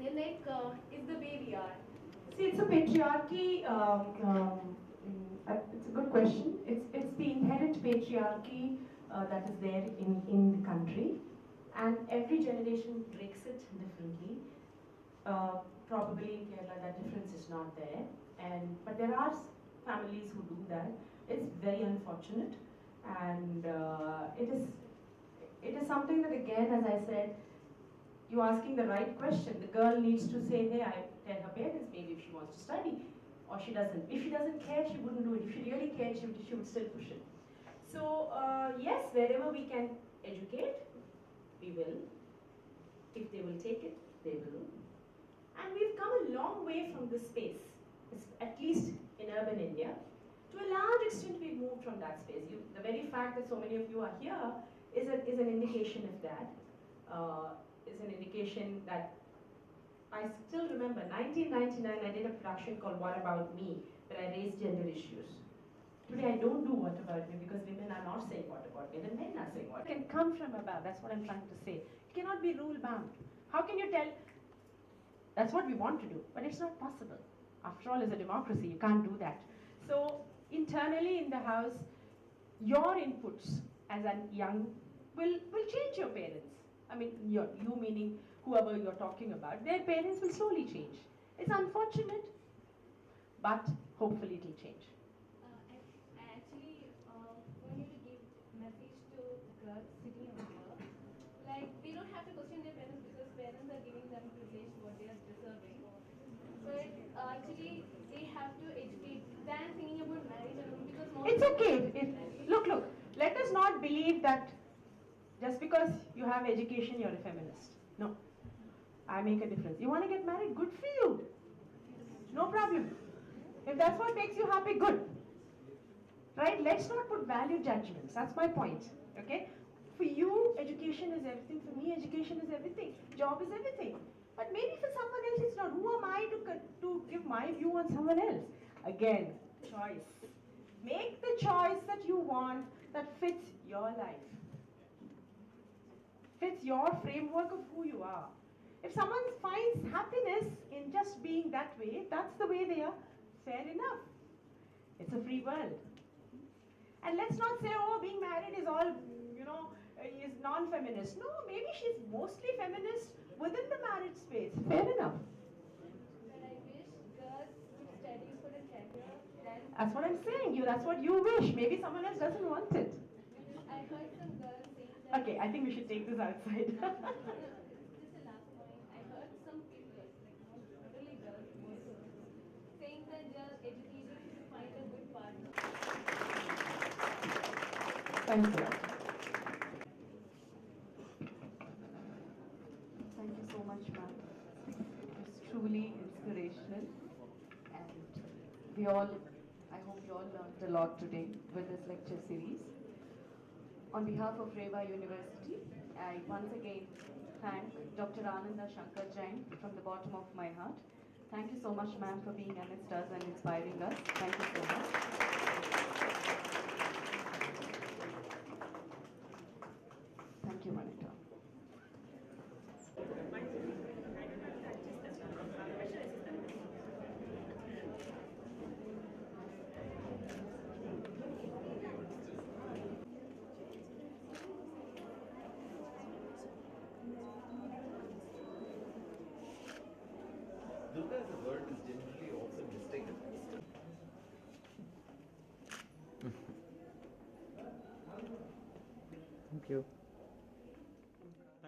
Then like, is the way we are. See, it's a patriarchy. It's a good question. It's the inherent patriarchy that is there in the country, and every generation breaks it differently. Probably in Kerala that difference is not there, but there are families who do that. It's very unfortunate, and it is something that, again, as I said, you're asking the right question. The girl needs to say, hey, I tell her parents maybe if she wants to study, or she doesn't. If she doesn't care, she wouldn't do it. If she really cared, she would still push it. So yes, wherever we can educate, we will. If they will take it, they will. And we've come a long way from this space, at least in urban India. To a large extent, we've moved from that space. The very fact that so many of you are here is an indication of that. Is an indication that I still remember 1999 I did a production called What About Me, where I raised gender issues. Today I don't do What About Me because women are not saying what about me, the men are saying what. It can come from above, that's what I'm trying to say. It cannot be rule bound. How can you tell? That's what we want to do, but it's not possible. After all, it's a democracy, you can't do that. So internally in the house, your inputs as a young will change your parents. I mean, you meaning whoever you're talking about, their parents will slowly change. It's unfortunate, but hopefully it will change. I actually wanted to give message to girls sitting over here. Like, they don't have to question their parents because parents are giving them privilege what they are deserving. But actually, they have to educate than thinking about marriage alone because it's okay. Look, let us not believe that just because you have education, you're a feminist. No. I make a difference. You want to get married? Good for you. No problem. If that's what makes you happy, good. Right? Let's not put value judgments. That's my point. Okay? For you, education is everything. For me, education is everything. Job is everything. But maybe for someone else, it's not. Who am I to give my view on someone else? Again, choice. Make the choice that you want that fits your life. Fits your framework of who you are. If someone finds happiness in just being that way, that's the way they are, fair enough. It's a free world. And let's not say, oh, being married is all, is non-feminist. No, maybe she's mostly feminist within the marriage space. Fair enough. But I wish girls would study for a career. That's what I'm saying. That's what you wish. Maybe someone else doesn't want it. I heard some girls saying that. Okay, I think we should take this outside. Just the last point. I heard some people, like not only girls, also saying that they are educated to find a good partner. Thank you. Thank you so much, ma'am. It was truly inspirational, and I hope you all learned a lot today with this lecture series. On behalf of REVA University, I once again thank Dr. Ananda Shankar Jayant from the bottom of my heart. Thank you so much, ma'am, for being amidst us and inspiring us. Thank you so much. Thank you, Manita. Durga as a word is generally also mistaken. Thank you.